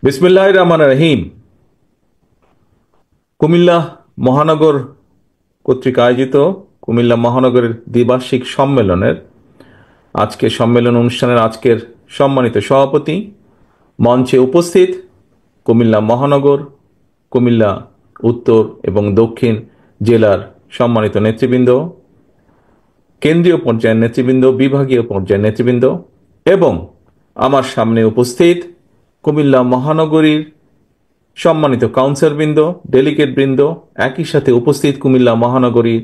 বিসমিল্লাহির রহমানির রহিম। কুমিল্লা মহানগর কর্তৃক আয়োজিত কুমিল্লা মহানগরের দ্বিবার্ষিক সম্মেলনের সম্মেলন অনুষ্ঠানের আজকের সম্মানিত সভাপতি, মঞ্চে উপস্থিত কুমিল্লা মহানগর, কুমিল্লা উত্তর এবং দক্ষিণ জেলার সম্মানিত নেতৃবৃন্দ, কেন্দ্রীয় পর্যায়ের নেতৃবৃন্দ, বিভাগীয় পর্যায়ের নেতৃবৃন্দ এবং আমার সামনে উপস্থিত কুমিল্লা মহানগরীর সম্মানিত কাউন্সিলরবৃন্দ, ডেলিগেটবৃন্দ, একই সাথে উপস্থিত কুমিল্লা মহানগরী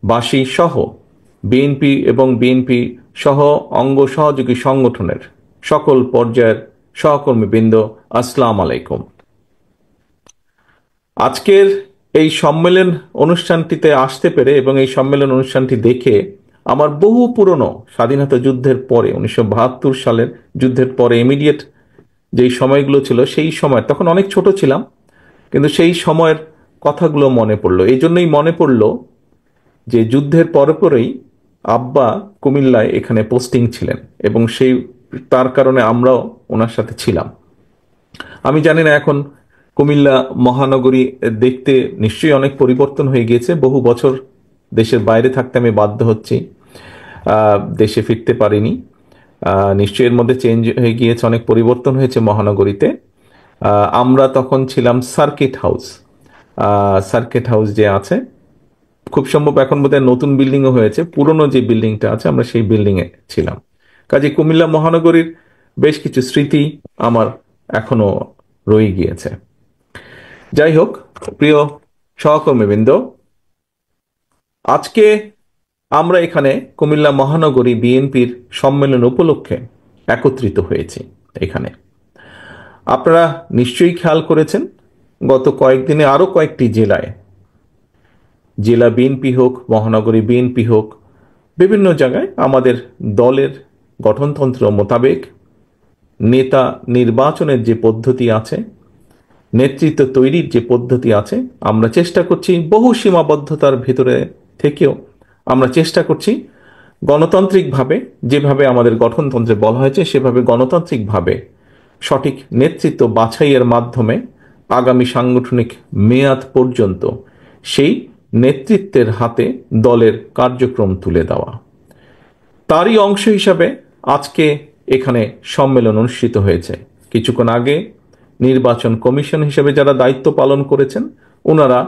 বাসী সহ বিএনপি এবং বিএনপি সহ অঙ্গ সহযোগী সংগঠনের সকল পর্যায়ের সহকর্মীবৃন্দ, আসসালামু আলাইকুম। আজকের এই সম্মেলন অনুষ্ঠানটিতে আসতে পেরে এবং এই সম্মেলন অনুষ্ঠানটি দেখে আমার বহু পুরনো স্বাধীনতা যুদ্ধের পরে 1972 সালের যুদ্ধের পরে ইমিডিয়েট যেই সময়গুলো ছিল, সেই সময় তখন অনেক ছোট ছিলাম, কিন্তু সেই সময়ের কথাগুলো মনে পড়লো। এই জন্যই মনে পড়লো যে যুদ্ধের পরপরই আব্বা কুমিল্লায় এখানে পোস্টিং ছিলেন এবং তার কারণে আমরাও ওনার সাথে ছিলাম। আমি জানি না এখন কুমিল্লা মহানগরী দেখতে নিশ্চয়ই অনেক পরিবর্তন হয়ে গিয়েছে। বহু বছর দেশের বাইরে থাকতে আমি বাধ্য হচ্ছি, দেশে ফিরতে পারিনি। নিশ্চয়ই এর মধ্যে চেঞ্জ হয়ে গিয়েছে, অনেক পরিবর্তন হয়েছে মহানগরীতে। আমরা তখন ছিলাম সার্কিট হাউস যে আছে, খুব সম্ভব এখন বোধহয় নতুন বিল্ডিংও হয়েছে। পুরনো যে বিল্ডিংটা আছে আমরা সেই বিল্ডিং এ ছিলাম। কাজে কুমিল্লা মহানগরীর বেশ কিছু স্মৃতি আমার এখনো রয়ে গিয়েছে। যাই হোক, প্রিয় সহকর্মীবৃন্দ, আজকে আমরা এখানে কুমিল্লা মহানগরী বিএনপির সম্মেলন উপলক্ষে একত্রিত হয়েছি। এখানে আপনারা নিশ্চয়ই খেয়াল করেছেন, গত কয়েকদিনে আরো কয়েকটি জেলা বিএনপি হোক, মহানগরী বিএনপি হোক, বিভিন্ন জায়গায় আমাদের দলের গঠনতন্ত্র মোতাবেক নেতা নির্বাচনের যে পদ্ধতি আছে, নেতৃত্ব তৈরির যে পদ্ধতি আছে, আমরা চেষ্টা করছি বহু সীমাবদ্ধতার ভিতরে থেকেও আমরা চেষ্টা করছি গণতান্ত্রিকভাবে, যেভাবে আমাদের গঠনতন্ত্রে বলা হয়েছে সেভাবে গণতান্ত্রিকভাবে সঠিক নেতৃত্ব বাছাইয়ের মাধ্যমে আগামী সাংগঠনিক মেয়াদ পর্যন্ত সেই নেতৃত্বের হাতে দলের কার্যক্রম তুলে দেওয়া। তারই অংশ হিসাবে আজকে এখানে সম্মেলন অনুষ্ঠিত হয়েছে। কিছুক্ষণ আগে নির্বাচন কমিশন হিসেবে যারা দায়িত্ব পালন করেছেন ওনারা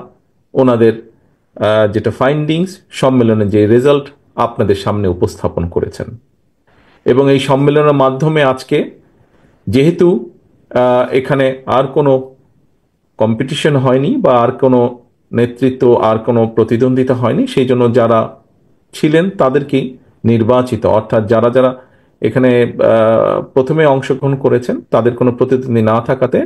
ওনাদের যেটা ফাইন্ডিংস, সম্মেলনের যে রেজাল্ট আপনাদের সামনে উপস্থাপন করেছেন। এবং এই সম্মেলনের মাধ্যমে আজকে যেহেতু এখানে আর কোনো কম্পিটিশন হয়নি বা আর কোনো নেতৃত্ব, আর কোনো প্রতিদ্বন্দ্বিতা হয়নি, সেই জন্য যারা ছিলেন তাদেরকেই নির্বাচিত, অর্থাৎ যারা যারা এখানে প্রথমে অংশগ্রহণ করেছেন তাদের কোনো প্রতিদ্বন্দ্বী না থাকাতে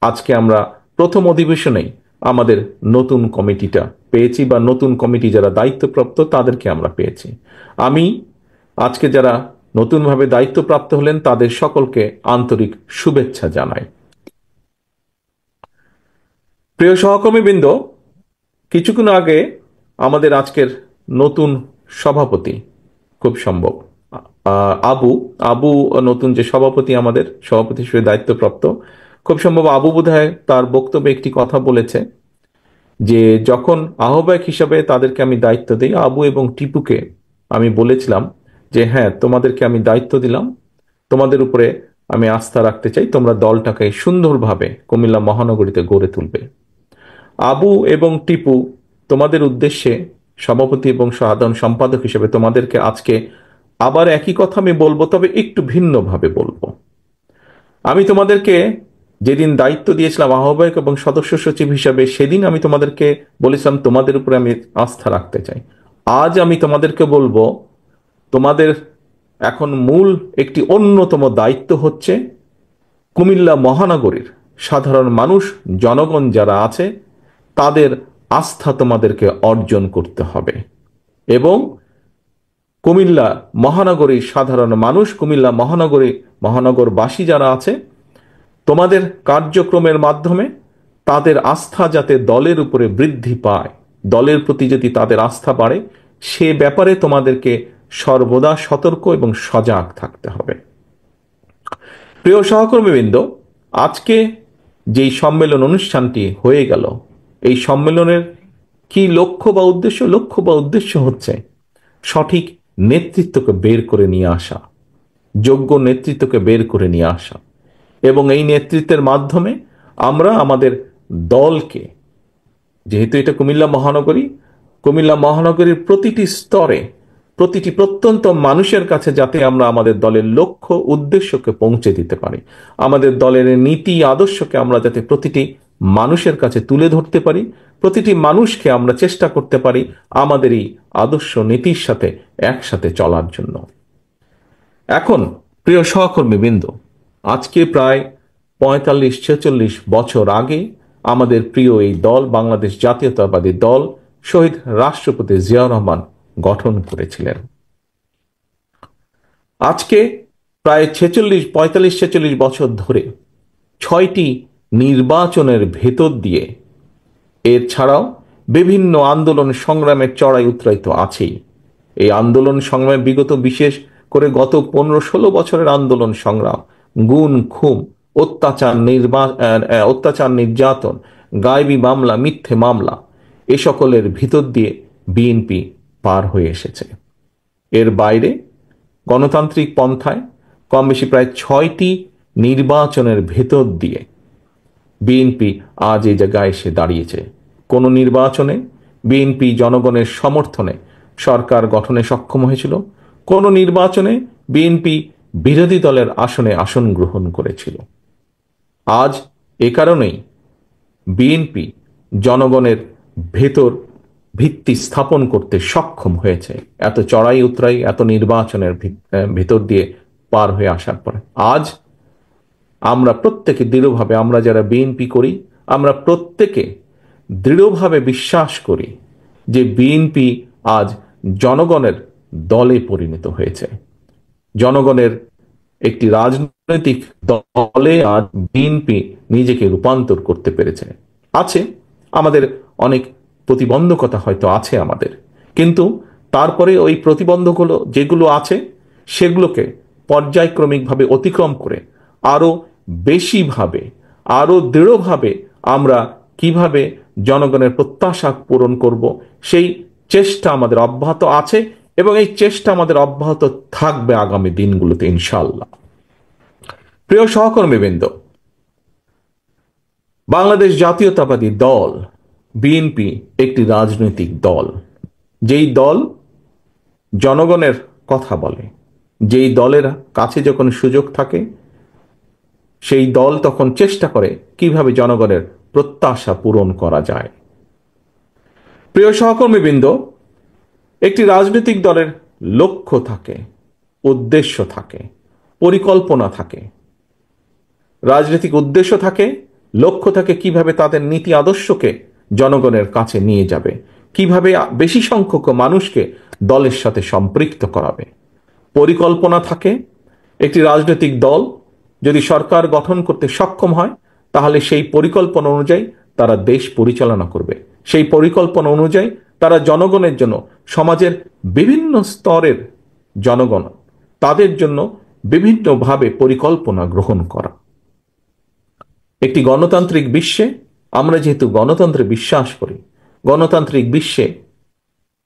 আজকে আমরা প্রথম অধিবেশনেই আমাদের নতুন কমিটিটা পেয়েছি, বা নতুন কমিটি যারা দায়িত্বপ্রাপ্ত তাদেরকে আমরা পেয়েছি। আমি আজকে যারা নতুনভাবে দায়িত্বপ্রাপ্ত হলেন তাদের সকলকে আন্তরিক শুভেচ্ছা জানাই। প্রিয় সহকর্মীবৃন্দ, কিছুক্ষণ আগে আমাদের আজকের নতুন সভাপতি, খুব সম্ভব আবু আবু নতুন যে সভাপতি, আমাদের সভাপতি হিসেবে দায়িত্বপ্রাপ্ত, খুব সম্ভব আবু বোধহয় তার বক্তব্যে একটি কথা বলেছে যে যখন আহ্বায়ক হিসাবে তাদেরকে আমি দায়িত্ব দিই, আবু এবং টিপুকে আমি বলেছিলাম যে হ্যাঁ, তোমাদেরকে আমি দায়িত্ব দিলাম, তোমাদের উপরে আমি আস্থা রাখতে চাই, তোমরা দলটাকে সুন্দরভাবে কুমিল্লা মহানগরীতে গড়ে তুলবে। আবু এবং টিপু, তোমাদের উদ্দেশ্যে সভাপতি এবং সাধারণ সম্পাদক হিসেবে তোমাদেরকে আজকে আবার একই কথা আমি বলবো, তবে একটু ভিন্নভাবে বলবো। আমি তোমাদেরকে যেদিন দায়িত্ব দিয়েছিলাম আহ্বায়ক এবং সদস্য সচিব হিসাবে, সেদিন আমি তোমাদেরকে বলেছিলাম তোমাদের উপরে আমি আস্থা রাখতে চাই। আজ আমি তোমাদেরকে বলবো, তোমাদের এখন মূল একটি অন্যতম দায়িত্ব হচ্ছে কুমিল্লা মহানগরীর সাধারণ মানুষ, জনগণ যারা আছে তাদের আস্থা তোমাদেরকে অর্জন করতে হবে। এবং কুমিল্লা মহানগরীর সাধারণ মানুষ, কুমিল্লা মহানগরবাসী যারা আছে, তোমাদের কার্যক্রমের মাধ্যমে তাদের আস্থা যাতে দলের উপরে বৃদ্ধি পায়, দলের প্রতি যদি তাদের আস্থা বাড়ে, সে ব্যাপারে তোমাদেরকে সর্বদা সতর্ক এবং সজাগ থাকতে হবে। প্রিয় সহকর্মীবৃন্দ, আজকে যেই সম্মেলন অনুষ্ঠানটি হয়ে গেল, এই সম্মেলনের কি লক্ষ্য বা উদ্দেশ্য? লক্ষ্য বা উদ্দেশ্য হচ্ছে সঠিক নেতৃত্বকে বের করে নিয়ে আসা, যোগ্য নেতৃত্বকে বের করে নিয়ে আসা, এবং এই নেতৃত্বের মাধ্যমে আমরা আমাদের দলকে, যেহেতু এটা কুমিল্লা মহানগরীর প্রতিটি স্তরে, প্রতিটি প্রত্যন্ত মানুষের কাছে যাতে আমরা আমাদের দলের লক্ষ্য উদ্দেশ্যকে পৌঁছে দিতে পারি, আমাদের দলের নীতি আদর্শকে আমরা যাতে প্রতিটি মানুষের কাছে তুলে ধরতে পারি, প্রতিটি মানুষকে আমরা চেষ্টা করতে পারি আমাদের এই আদর্শ নীতির সাথে একসাথে চলার জন্য। এখন প্রিয় সহকর্মীবৃন্দ, আজকে প্রায় ৪৫-৪৬ বছর আগে আমাদের প্রিয় এই দল, বাংলাদেশ জাতীয়তাবাদী দল, শহীদ রাষ্ট্রপতি জিয়াউর রহমান গঠন করেছিলেন। আজকে প্রায় ৪৫-৪৬ বছর ধরে ৬টি নির্বাচনের ভেতর দিয়ে, এর ছাড়াও বিভিন্ন আন্দোলন সংগ্রামের চড়াই উতরাই তো আছেই। এই আন্দোলন সংগ্রামে বিগত, বিশেষ করে গত ১৫-১৬ বছরের আন্দোলন সংগ্রাম, গুম খুন, অত্যাচার নির্যাতন, গায়েবী মামলা, মিথ্যে মামলা, এ সকলের ভিতর দিয়ে বিএনপি পার হয়ে এসেছে। এর বাইরে গণতান্ত্রিক পন্থায় কম বেশি প্রায় ৬টি নির্বাচনের ভেতর দিয়ে বিএনপি আজ এই জায়গায় এসে দাঁড়িয়েছে। কোন নির্বাচনে বিএনপি জনগণের সমর্থনে সরকার গঠনে সক্ষম হয়েছিল, কোন নির্বাচনে বিএনপি বিরোধী দলের আসনে আসন গ্রহণ করেছিল। আজ এ কারণেই বিএনপি জনগণের ভেতর ভিত্তি স্থাপন করতে সক্ষম হয়েছে, এত চড়াই উতরাই, এত নির্বাচনের ভেতর দিয়ে পার হয়ে আসার পরে। আজ আমরা প্রত্যেকে দৃঢ়ভাবে, আমরা যারা বিএনপি করি, আমরা প্রত্যেকে দৃঢ়ভাবে বিশ্বাস করি যে বিএনপি আজ জনগণের দলে পরিণত হয়েছে, জনগণের একটি রাজনৈতিক দলে আজ বিএনপি নিজেকে রূপান্তর করতে পেরেছে। আছে আমাদের অনেক প্রতিবন্ধকতা, হয়তো আছে আমাদের, কিন্তু তারপরে ওই প্রতিবন্ধকগুলো যেগুলো আছে সেগুলোকে পর্যায়ক্রমিকভাবে অতিক্রম করে আরো বেশিভাবে, আরো দৃঢ়ভাবে আমরা কিভাবে জনগণের প্রত্যাশা পূরণ করব, সেই চেষ্টা আমাদের অব্যাহত আছে এবং এই চেষ্টা আমাদের অব্যাহত থাকবে আগামী দিনগুলোতে ইনশাআল্লাহ। প্রিয় সহকর্মীবৃন্দ, বাংলাদেশ জাতীয়তাবাদী দল বিএনপি একটি রাজনৈতিক দল, যেই দল জনগণের কথা বলে, যেই দলের কাছে যখন সুযোগ থাকে সেই দল তখন চেষ্টা করে কিভাবে জনগণের প্রত্যাশা পূরণ করা যায়। প্রিয় সহকর্মীবৃন্দ, একটি রাজনৈতিক দলের লক্ষ্য থাকে, উদ্দেশ্য থাকে, পরিকল্পনা থাকে। রাজনৈতিক উদ্দেশ্য থাকে, লক্ষ্য থাকে কিভাবে তাদের নীতি আদর্শকে জনগণের কাছে নিয়ে যাবে, কিভাবে বেশি সংখ্যক মানুষকে দলের সাথে সম্পৃক্ত করাবে। পরিকল্পনা থাকে, একটি রাজনৈতিক দল যদি সরকার গঠন করতে সক্ষম হয় তাহলে সেই পরিকল্পনা অনুযায়ী তারা দেশ পরিচালনা করবে, সেই পরিকল্পনা অনুযায়ী তারা জনগণের জন্য, সমাজের বিভিন্ন স্তরের জনগণ, তাদের জন্য বিভিন্নভাবে পরিকল্পনা গ্রহণ করা। একটি গণতান্ত্রিক বিশ্বে, আমরা যেহেতু গণতন্ত্রে বিশ্বাস করি, গণতান্ত্রিক বিশ্বে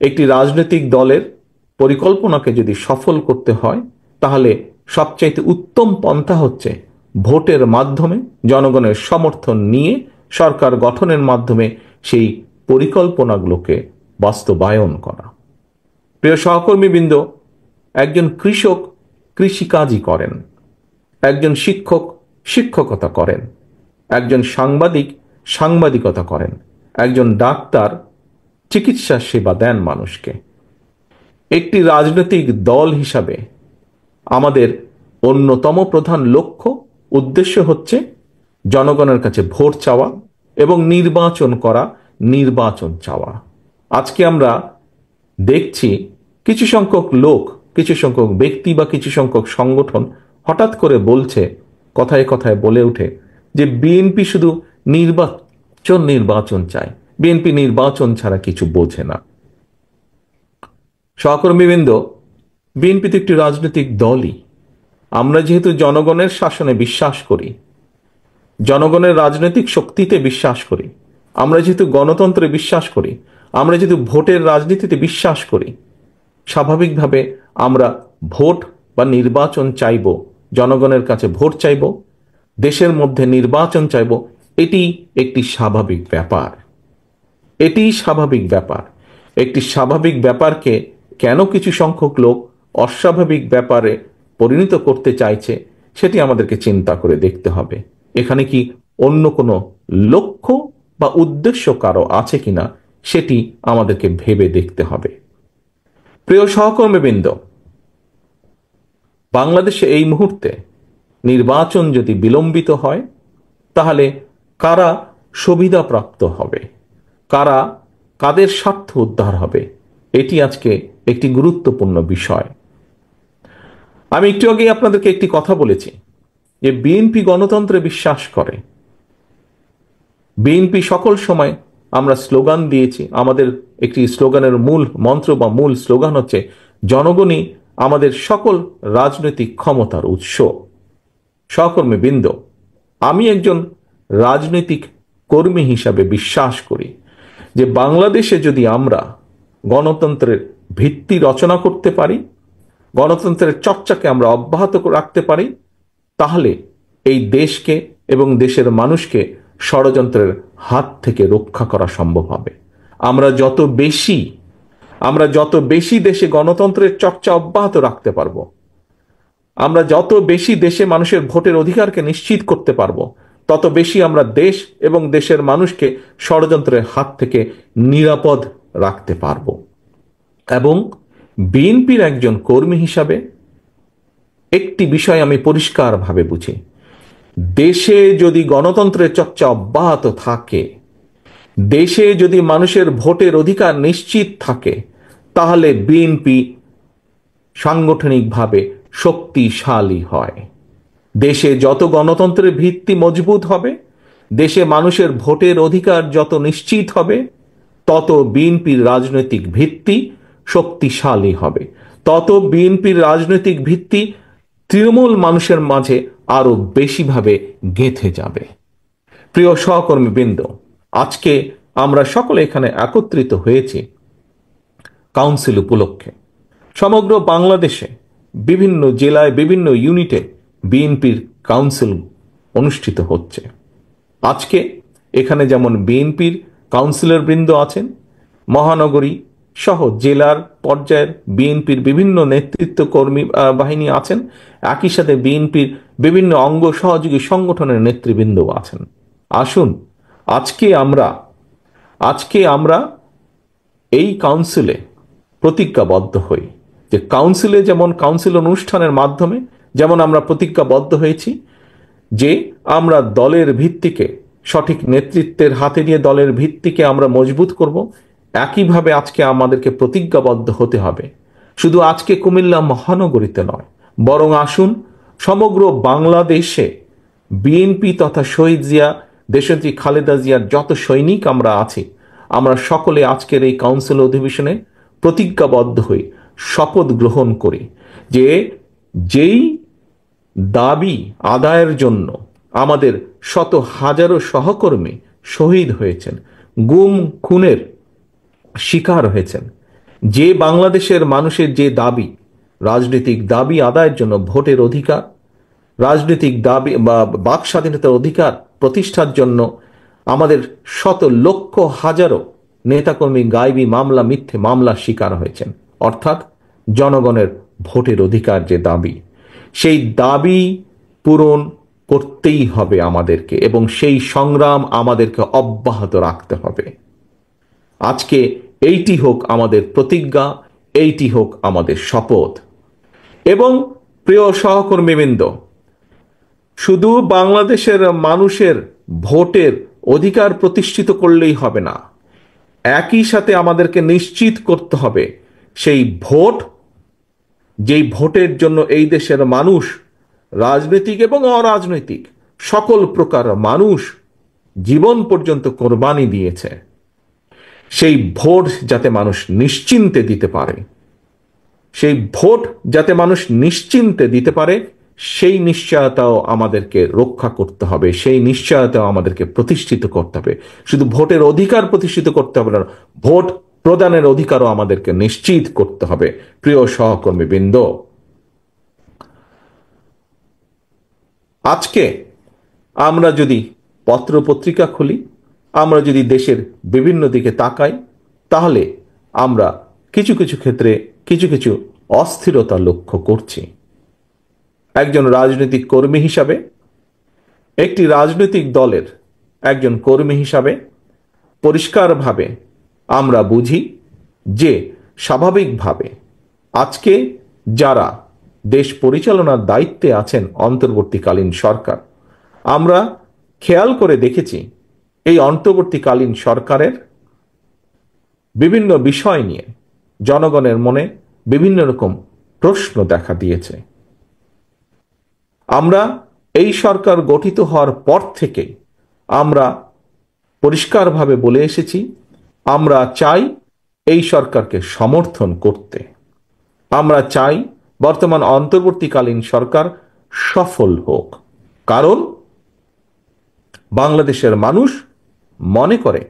একটি রাজনৈতিক দলের পরিকল্পনাকে যদি সফল করতে হয় তাহলে সবচাইতে উত্তম পন্থা হচ্ছে ভোটের মাধ্যমে, জনগণের সমর্থন নিয়ে সরকার গঠনের মাধ্যমে সেই পরিকল্পনাগুলোকে বাস্তবায়ন করা। প্রিয় সহকর্মীবৃন্দ, একজন কৃষক কৃষিকাজই করেন, একজন শিক্ষক শিক্ষকতা করেন, একজন সাংবাদিক সাংবাদিকতা করেন, একজন ডাক্তার চিকিৎসা সেবা দেন মানুষকে। একটি রাজনৈতিক দল হিসাবে আমাদের অন্যতম প্রধান লক্ষ্য উদ্দেশ্য হচ্ছে জনগণের কাছে ভোট চাওয়া এবং নির্বাচন করা, নির্বাচন চাওয়া। আজকে আমরা দেখছি কিছু সংখ্যক লোক, কিছু সংখ্যক ব্যক্তি বা কিছু সংখ্যক সংগঠন হঠাৎ করে বলছে, কথায় কথায় বলে ওঠে যে বিএনপি শুধু নির্বাচন চায়, বিএনপি নির্বাচন ছাড়া কিছু বোঝে না। সহকর্মীবৃন্দ, বিএনপি তো একটি রাজনৈতিক দলই। আমরা যেহেতু জনগণের শাসনে বিশ্বাস করি, জনগণের রাজনৈতিক শক্তিতে বিশ্বাস করি, আমরা যেহেতু গণতন্ত্রে বিশ্বাস করি, আমরা যেহেতু ভোটের রাজনীতিতে বিশ্বাস করি, স্বাভাবিকভাবে আমরা ভোট বা নির্বাচন চাইব, জনগণের কাছে ভোট চাইব, দেশের মধ্যে নির্বাচন চাইব। এটি একটি স্বাভাবিক ব্যাপার, এটি স্বাভাবিক ব্যাপার। একটি স্বাভাবিক ব্যাপারকে কেন কিছু সংখ্যক লোক অস্বাভাবিক ব্যাপারে পরিণত করতে চাইছে, সেটি আমাদেরকে চিন্তা করে দেখতে হবে। এখানে কি অন্য কোনো লক্ষ্য বা উদ্দেশ্য কারো আছে কিনা, সেটি আমাদেরকে ভেবে দেখতে হবে। প্রিয় সহকর্মীবৃন্দ, বাংলাদেশে এই মুহূর্তে নির্বাচন যদি বিলম্বিত হয়, তাহলে কারা সুবিধাপ্রাপ্ত হবে, কারা কাদের স্বার্থ উদ্ধার হবে, এটি আজকে একটি গুরুত্বপূর্ণ বিষয়। আমি একটু আগে আপনাদেরকে একটি কথা বলেছি যে বিএনপি গণতন্ত্রে বিশ্বাস করে। বিএনপি সকল সময়, আমরা স্লোগান দিয়েছি, আমাদের একটি স্লোগানের মূল মন্ত্র বা মূল স্লোগান হচ্ছে জনগণই আমাদের সকল রাজনৈতিক ক্ষমতার উৎস। সহকর্মীবৃন্দ, আমি একজন রাজনৈতিক কর্মী হিসাবে বিশ্বাস করি যে বাংলাদেশে যদি আমরা গণতন্ত্রের ভিত্তি রচনা করতে পারি, গণতন্ত্রের চর্চাকে আমরা অব্যাহত রাখতে পারি, তাহলে এই দেশকে এবং দেশের মানুষকে ষড়যন্ত্রের হাত থেকে রক্ষা করা সম্ভব হবে। আমরা যত বেশি দেশে গণতন্ত্রের চর্চা অব্যাহত রাখতে পারবো, আমরা যত বেশি দেশে মানুষের ভোটের অধিকারকে নিশ্চিত করতে পারবো, তত বেশি আমরা দেশ এবং দেশের মানুষকে ষড়যন্ত্রের হাত থেকে নিরাপদ রাখতে পারবো। এবং বিএনপির একজন কর্মী হিসাবে একটি বিষয় আমি পরিষ্কারভাবে বুঝি, দেশে যদি গণতন্ত্রের চর্চা অব্যাহত থাকে, দেশে যদি মানুষের ভোটের অধিকার নিশ্চিত থাকে, তাহলে বিএনপি সাংগঠনিকভাবে শক্তিশালী হয়। দেশে যত গণতন্ত্রের ভিত্তি মজবুত হবে, দেশে মানুষের ভোটের অধিকার যত নিশ্চিত হবে, তত বিএনপির রাজনৈতিক ভিত্তি শক্তিশালী হবে, তত বিএনপির রাজনৈতিক ভিত্তি তৃণমূল মানুষের মাঝে আরো বেশিভাবে গেঁথে যাবে। প্রিয় সহকর্মীবৃন্দ, আজকে আমরা সকলে এখানে একত্রিত হয়েছি কাউন্সিল উপলক্ষে। সমগ্র বাংলাদেশে বিভিন্ন জেলায় বিভিন্ন ইউনিটে বিএনপির কাউন্সিল অনুষ্ঠিত হচ্ছে। আজকে এখানে যেমন বিএনপির কাউন্সিলর বৃন্দ আছেন, মহানগরী সহ জেলার পর্যায়ের বিএনপির বিভিন্ন নেতৃত্ব কর্মী বাহিনী আছেন, একই সাথে বিএনপির বিভিন্ন অঙ্গ সহযোগী সংগঠনের নেতৃবৃন্দ আছেন। আসুন আজকে আমরা এই কাউন্সিলে প্রতিজ্ঞাবদ্ধ হই যে কাউন্সিলে, যেমন কাউন্সিল অনুষ্ঠানের মাধ্যমে যেমন আমরা প্রতিজ্ঞাবদ্ধ হয়েছি যে আমরা দলের ভিত্তিকে সঠিক নেতৃত্বের হাতে নিয়ে দলের ভিত্তিকে আমরা মজবুত করব, একইভাবে আজকে আমাদেরকে প্রতিজ্ঞাবদ্ধ হতে হবে শুধু আজকে কুমিল্লা মহানগরীতে নয়, বরং আসুন সমগ্র বাংলাদেশে বিএনপি তথা শহীদ জিয়া, দেশনেত্রী খালেদা জিয়ার যত সৈনিক আমরা আছি, আমরা সকলে আজকের এই কাউন্সিল অধিবেশনে প্রতিজ্ঞাবদ্ধ হই, শপথ গ্রহণ করি যে যেই দাবি আদায়ের জন্য আমাদের শত হাজারো সহকর্মী শহীদ হয়েছেন, গুম খুনের শিকার হয়েছেন, যে বাংলাদেশের মানুষের যে দাবি, রাজনৈতিক দাবি আদায়ের জন্য ভোটের অধিকার, রাজনৈতিক দাবি বা বাক স্বাধীনতার অধিকার প্রতিষ্ঠার জন্য আমাদের শত লক্ষ হাজারো নেতাকর্মী গায়েবী মামলা, মিথ্যে মামলার শিকার হয়েছেন, অর্থাৎ জনগণের ভোটের অধিকার যে দাবি, সেই দাবি পূরণ করতেই হবে আমাদেরকে এবং সেই সংগ্রাম আমাদেরকে অব্যাহত রাখতে হবে। আজকে এইটি হোক আমাদের প্রতিজ্ঞা, এইটি হোক আমাদের শপথ। এবং প্রিয় সহকর্মীবৃন্দ, শুধু বাংলাদেশের মানুষের ভোটের অধিকার প্রতিষ্ঠিত করলেই হবে না, একই সাথে আমাদেরকে নিশ্চিত করতে হবে সেই ভোট, যেই ভোটের জন্য এই দেশের মানুষ, রাজনৈতিক এবং অরাজনৈতিক সকল প্রকার মানুষ জীবন পর্যন্ত কোরবানি দিয়েছে, সেই ভোট যাতে মানুষ নিশ্চিন্তে দিতে পারে, সেই ভোট যাতে মানুষ নিশ্চিন্তে দিতে পারে, সেই নিশ্চয়তাও আমাদেরকে রক্ষা করতে হবে, সেই নিশ্চয়তাও আমাদেরকে প্রতিষ্ঠিত করতে হবে। শুধু ভোটের অধিকার প্রতিষ্ঠিত করতে হবে না, ভোট প্রদানের অধিকারও আমাদেরকে নিশ্চিত করতে হবে। প্রিয় সহকর্মীবৃন্দ, আজকে আমরা যদি পত্র পত্রিকা খুলি, আমরা যদি দেশের বিভিন্ন দিকে তাকাই, তাহলে আমরা কিছু কিছু ক্ষেত্রে কিছু কিছু অস্থিরতা লক্ষ্য করছি। একজন রাজনৈতিক কর্মী হিসাবে, একটি রাজনৈতিক দলের একজন কর্মী হিসাবে পরিষ্কারভাবে আমরা বুঝি যে স্বাভাবিকভাবে আজকে যারা দেশ পরিচালনার দায়িত্বে আছেন অন্তর্বর্তীকালীন সরকার, আমরা খেয়াল করে দেখেছি এই অন্তর্বর্তীকালীন সরকারের বিভিন্ন বিষয় নিয়ে জনগণের মনে বিভিন্ন রকম প্রশ্ন দেখা দিয়েছে। আমরা এই সরকার গঠিত হওয়ার পর থেকে আমরা পরিষ্কারভাবে বলে এসেছি, আমরা চাই এই সরকারকে সমর্থন করতে। আমরা চাই বর্তমান অন্তর্বর্তীকালীন সরকার সফল হোক, কারণ বাংলাদেশের মানুষ মনে করে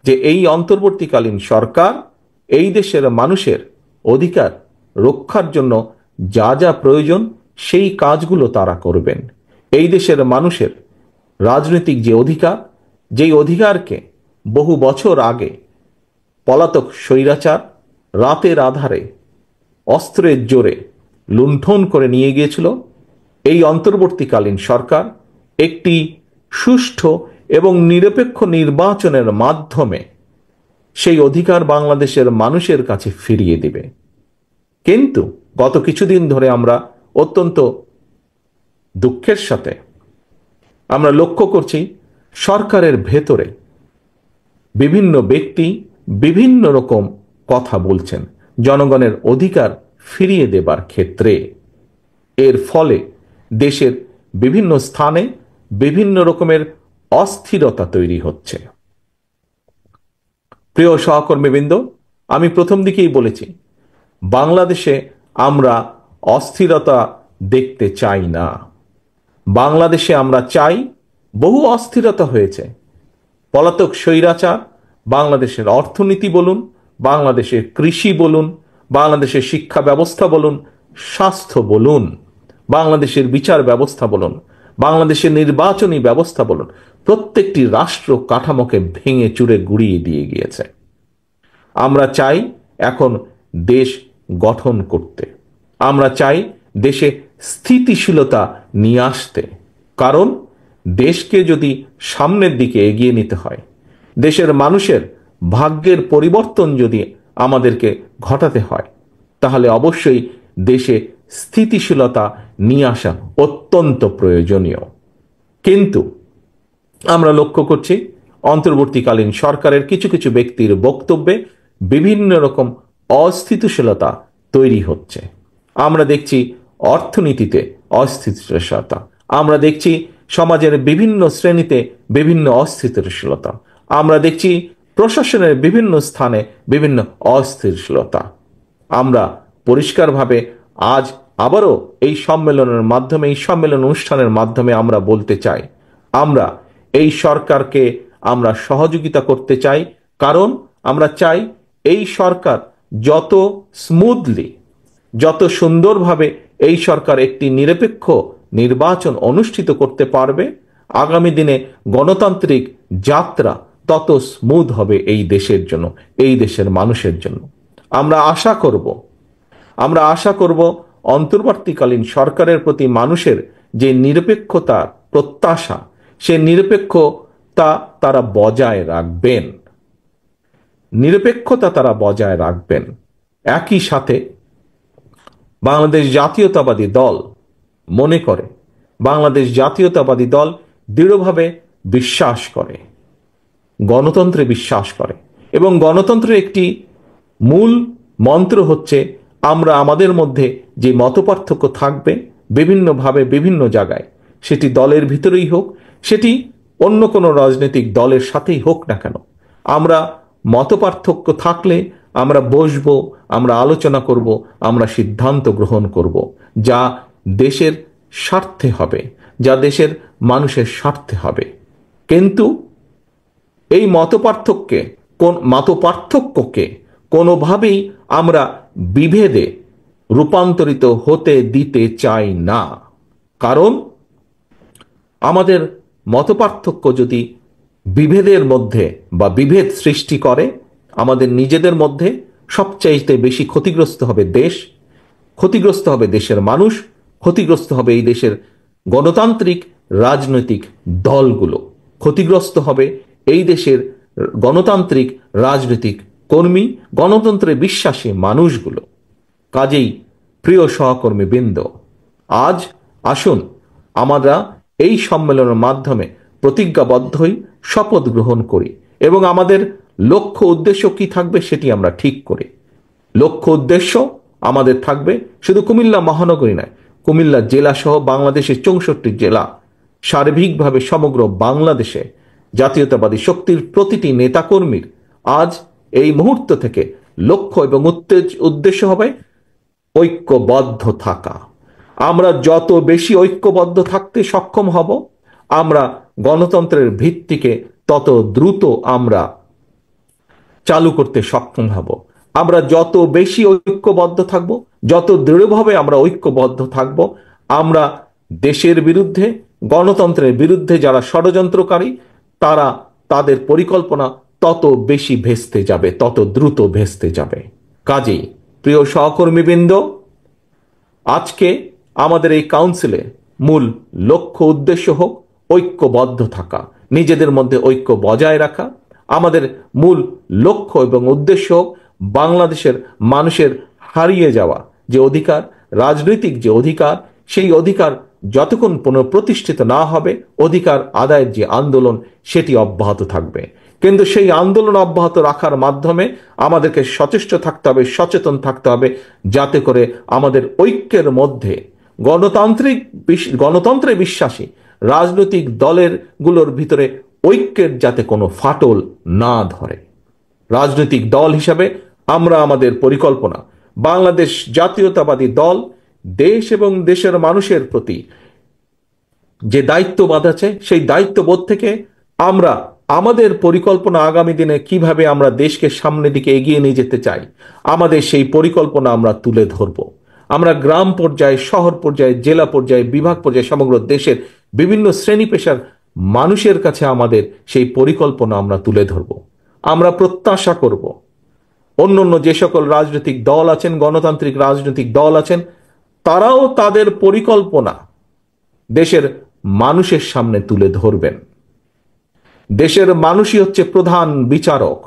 যে এই অন্তর্বর্তীকালীন সরকার এই দেশের মানুষের অধিকার রক্ষার জন্য যা যা প্রয়োজন সেই কাজগুলো তারা করবেন। এই দেশের মানুষের রাজনৈতিক যে অধিকার, যেই অধিকারকে বহু বছর আগে পলাতক স্বৈরাচার রাতের আধারে অস্ত্রের জোরে লুণ্ঠন করে নিয়ে গিয়েছিল, এই অন্তর্বর্তীকালীন সরকার একটি সুষ্ঠু এবং নিরপেক্ষ নির্বাচনের মাধ্যমে সেই অধিকার বাংলাদেশের মানুষের কাছে ফিরিয়ে দিবে। কিন্তু গত কিছুদিন ধরে আমরা অত্যন্ত দুঃখের সাথে আমরা লক্ষ্য করছি সরকারের ভেতরে বিভিন্ন ব্যক্তি বিভিন্ন রকম কথা বলছেন জনগণের অধিকার ফিরিয়ে দেবার ক্ষেত্রে। এর ফলে দেশের বিভিন্ন স্থানে বিভিন্ন রকমের অস্থিরতা তৈরি হচ্ছে। প্রিয় সহকর্মীবৃন্দ, আমি প্রথম দিকেই বলেছি, বাংলাদেশে আমরা অস্থিরতা দেখতে চাই না। বাংলাদেশে আমরা চাই, বহু অস্থিরতা হয়েছে, পলাতক স্বৈরাচার বাংলাদেশের অর্থনীতি বলুন, বাংলাদেশের কৃষি বলুন, বাংলাদেশের শিক্ষা ব্যবস্থা বলুন, স্বাস্থ্য বলুন, বাংলাদেশের বিচার ব্যবস্থা বলুন, বাংলাদেশের নির্বাচনী ব্যবস্থা বলুন, প্রত্যেকটি রাষ্ট্র কাঠামোকে ভেঙে চুরে গুড়িয়ে দিয়ে গিয়েছে। আমরা চাই এখন দেশ গঠন করতে, আমরা চাই দেশে স্থিতিশীলতা নিয়ে আসতে। কারণ দেশকে যদি সামনের দিকে এগিয়ে নিতে হয়, দেশের মানুষের ভাগ্যের পরিবর্তন যদি আমাদেরকে ঘটাতে হয়, তাহলে অবশ্যই দেশে স্থিতিশীলতা নিয়ে আসা অত্যন্ত প্রয়োজনীয়। কিন্তু আমরা লক্ষ্য করছি অন্তর্বর্তীকালীন সরকারের কিছু কিছু ব্যক্তির বক্তব্যে বিভিন্ন রকম অস্থিতিশীলতা তৈরি হচ্ছে। আমরা দেখছি অর্থনীতিতে অস্থিতিশীলতা, আমরা দেখছি সমাজের বিভিন্ন শ্রেণীতে বিভিন্ন অস্থিতিশীলতা, আমরা দেখছি প্রশাসনের বিভিন্ন স্থানে বিভিন্ন অস্থিতিশীলতা। আমরা পরিষ্কারভাবে আজ আবারও এই সম্মেলনের মাধ্যমে, এই সম্মেলন অনুষ্ঠানের মাধ্যমে আমরা বলতে চাই, আমরা এই সরকারকে আমরা সহযোগিতা করতে চাই। কারণ আমরা চাই এই সরকার যত স্মুথলি, যত সুন্দরভাবে এই সরকার একটি নিরপেক্ষ নির্বাচন অনুষ্ঠিত করতে পারবে, আগামী দিনে গণতান্ত্রিক যাত্রা তত স্মুথ হবে এই দেশের জন্য, এই দেশের মানুষের জন্য। আমরা আশা করব অন্তর্বর্তীকালীন সরকারের প্রতি মানুষের যে নিরপেক্ষতার প্রত্যাশা, সে নিরপেক্ষতা তারা বজায় রাখবেন, নিরপেক্ষতা তারা বজায় রাখবেন। একই সাথে বাংলাদেশ জাতীয়তাবাদী দল মনে করে, বাংলাদেশ জাতীয়তাবাদী দল দৃঢ়ভাবে বিশ্বাস করে, গণতন্ত্রে বিশ্বাস করে, এবং গণতন্ত্রের একটি মূল মন্ত্র হচ্ছে আমরা আমাদের মধ্যে যে মতপার্থক্য থাকবে বিভিন্নভাবে বিভিন্ন জায়গায়, সেটি দলের ভিতরেই হোক, সেটি অন্য কোনো রাজনৈতিক দলের সাথেই হোক না কেন, আমরা মতপার্থক্য থাকলে আমরা বসবো, আমরা আলোচনা করব, আমরা সিদ্ধান্ত গ্রহণ করব, যা দেশের স্বার্থে হবে, যা দেশের মানুষের স্বার্থে হবে। কিন্তু এই মতপার্থক্যকে কোনোভাবেই আমরা বিভেদে রূপান্তরিত হতে দিতে চাই না। কারণ আমাদের মতপার্থক্য যদি বিভেদের মধ্যে বা বিভেদ সৃষ্টি করে, আমাদের নিজেদের মধ্যে সবচাইতে বেশি ক্ষতিগ্রস্ত হবে দেশ, ক্ষতিগ্রস্ত হবে দেশের মানুষ, ক্ষতিগ্রস্ত হবে এই দেশের গণতান্ত্রিক রাজনৈতিক দলগুলো, ক্ষতিগ্রস্ত হবে এই দেশের গণতান্ত্রিক রাজনৈতিক কর্মী, গণতন্ত্রে বিশ্বাসী মানুষগুলো। কাজেই প্রিয় সহকর্মীবৃন্দ, আজ আসুন আমরা এই সম্মেলনের মাধ্যমে প্রতিজ্ঞাবদ্ধ হই, শপথ গ্রহণ করি এবং আমাদের লক্ষ্য উদ্দেশ্য কি থাকবে সেটি আমরা ঠিক করি। লক্ষ্য উদ্দেশ্য আমাদের থাকবে শুধু কুমিল্লা মহানগরী নয়, কুমিল্লা জেলা সহ বাংলাদেশের 64 জেলা, সার্বিকভাবে সমগ্র বাংলাদেশে জাতীয়তাবাদী শক্তির প্রতিটি নেতাকর্মীর আজ এই মুহূর্ত থেকে লক্ষ্য এবং উদ্দেশ্য হবে ঐক্যবদ্ধ থাকা। আমরা যত বেশি ঐক্যবদ্ধ থাকতে সক্ষম হব, আমরা গণতন্ত্রের ভিত্তিকে তত দ্রুত আমরা চালু করতে সক্ষম হব। আমরা যত বেশি ঐক্যবদ্ধ থাকব, যত দৃঢ়ভাবে আমরা ঐক্যবদ্ধ থাকব, আমরা দেশের বিরুদ্ধে, গণতন্ত্রের বিরুদ্ধে যারা ষড়যন্ত্রকারী, তাদের পরিকল্পনা তত বেশি ভেস্তে যাবে, তত দ্রুত ভেস্তে যাবে। কাজেই প্রিয় সহকর্মীবৃন্দ, আজকে আমাদের এই কাউন্সিলে মূল লক্ষ্য উদ্দেশ্য হোক ঐক্যবদ্ধ থাকা, নিজেদের মধ্যে ঐক্য বজায় রাখা। আমাদের মূল লক্ষ্য এবং উদ্দেশ্য হোক বাংলাদেশের মানুষের হারিয়ে যাওয়া যে অধিকার, রাজনৈতিক যে অধিকার, সেই অধিকার যতক্ষণ পুনঃপ্রতিষ্ঠিত না হবে, অধিকার আদায়ের যে আন্দোলন সেটি অব্যাহত থাকবে। কিন্তু সেই আন্দোলন অব্যাহত রাখার মাধ্যমে আমাদেরকে সচেষ্ট থাকতে হবে, সচেতন থাকতে হবে, যাতে করে আমাদের ঐক্যের মধ্যে গণতন্ত্রে বিশ্বাসী রাজনৈতিক গুলোর ভিতরে ঐক্যের যাতে কোনো ফাটল না ধরে। রাজনৈতিক দল হিসাবে আমরা আমাদের পরিকল্পনা, বাংলাদেশ জাতীয়তাবাদী দল দেশ এবং দেশের মানুষের প্রতি যে দায়িত্ববোধ আছে, সেই দায়িত্ববোধ থেকে আমরা আমাদের পরিকল্পনা আগামী দিনে কিভাবে আমরা দেশকে সামনের দিকে এগিয়ে নিয়ে যেতে চাই, আমাদের সেই পরিকল্পনা আমরা তুলে ধরব। আমরা গ্রাম পর্যায়ে, শহর পর্যায়ে, জেলা পর্যায়ে, বিভাগ পর্যায়ে, সমগ্র দেশের বিভিন্ন শ্রেণী পেশার মানুষের কাছে আমাদের সেই পরিকল্পনা আমরা তুলে ধরব। আমরা প্রত্যাশা করব অন্য যে সকল রাজনৈতিক দল আছেন, গণতান্ত্রিক রাজনৈতিক দল আছেন, তারাও তাদের পরিকল্পনা দেশের মানুষের সামনে তুলে ধরবেন। দেশের মানুষই হচ্ছে প্রধান বিচারক,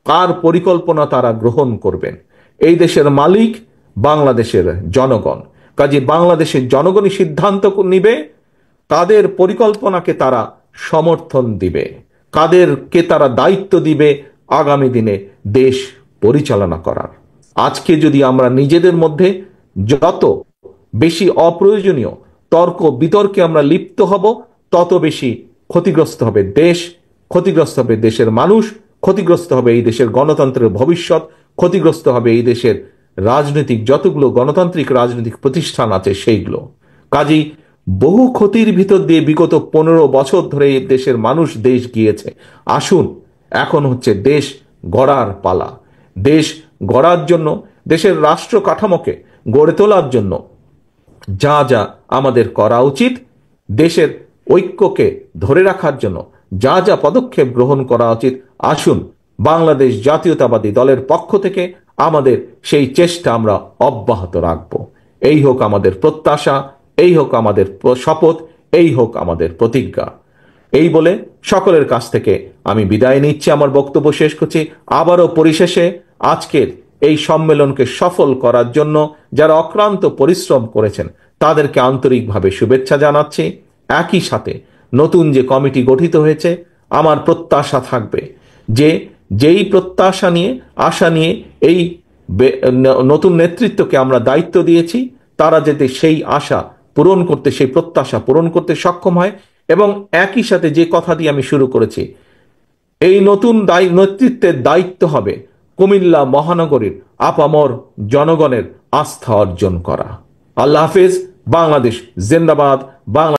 কার পরিকল্পনা তারা গ্রহণ করবেন। এই দেশের মালিক বাংলাদেশের জনগণ। কাজে বাংলাদেশের জনগণই সিদ্ধান্ত নিবে কাদের পরিকল্পনাকে তারা সমর্থন দিবে, কাদেরকে তারা দায়িত্ব দিবে আগামী দিনে দেশ পরিচালনা করার। আজকে যদি আমরা নিজেদের মধ্যে যত বেশি অপ্রয়োজনীয় তর্ক বিতর্কে আমরা লিপ্ত হব, তত বেশি ক্ষতিগ্রস্ত হবে দেশ, ক্ষতিগ্রস্ত হবে দেশের মানুষ, ক্ষতিগ্রস্ত হবে এই দেশের গণতন্ত্রের ভবিষ্যৎ, ক্ষতিগ্রস্ত হবে এই দেশের রাজনৈতিক যতগুলো গণতান্ত্রিক রাজনৈতিক প্রতিষ্ঠান আছে সেইগুলো। কাজেই বহু ক্ষতির ভিতর দিয়ে বিগত 15 বছর ধরে এই দেশের মানুষ দেশ গিয়েছে। আসুন, এখন হচ্ছে দেশ গড়ার পালা। দেশ গড়ার জন্য, দেশের রাষ্ট্র কাঠামোকে গড়ে তোলার জন্য যা যা আমাদের করা উচিত, দেশের ঐক্যকে ধরে রাখার জন্য যা যা পদক্ষেপ গ্রহণ করা উচিত, আসুন বাংলাদেশ জাতীয়তাবাদী দলের পক্ষ থেকে আমাদের সেই চেষ্টা আমরা অব্যাহত রাখব। এই হোক আমাদের প্রত্যাশা, এই হোক আমাদের শপথ, এই হোক আমাদের প্রতিজ্ঞা। এই বলে সকলের কাছ থেকে আমি বিদায় নিচ্ছি, আমার বক্তব্য শেষ করছি। আবারও পরিশেষে আজকের এই সম্মেলনকে সফল করার জন্য যারা অক্লান্ত পরিশ্রম করেছেন তাদেরকে আন্তরিকভাবে শুভেচ্ছা জানাচ্ছি। একই সাথে নতুন যে কমিটি গঠিত হয়েছে, আমার প্রত্যাশা থাকবে যে যেই প্রত্যাশা নিয়ে, আশা নিয়ে এই নতুন নেতৃত্বকে আমরা দায়িত্ব দিয়েছি, তারা যাতে সেই আশা পূরণ করতে, সেই প্রত্যাশা পূরণ করতে সক্ষম হয়। এবং একই সাথে যে কথা দিয়ে আমি শুরু করেছি, এই নতুন নেতৃত্বের দায়িত্ব হবে কুমিল্লা মহানগরীর আপামর জনগণের আস্থা অর্জন করা। আল্লাহ হাফেজ। বাংলাদেশ জিন্দাবাদ। বাংলা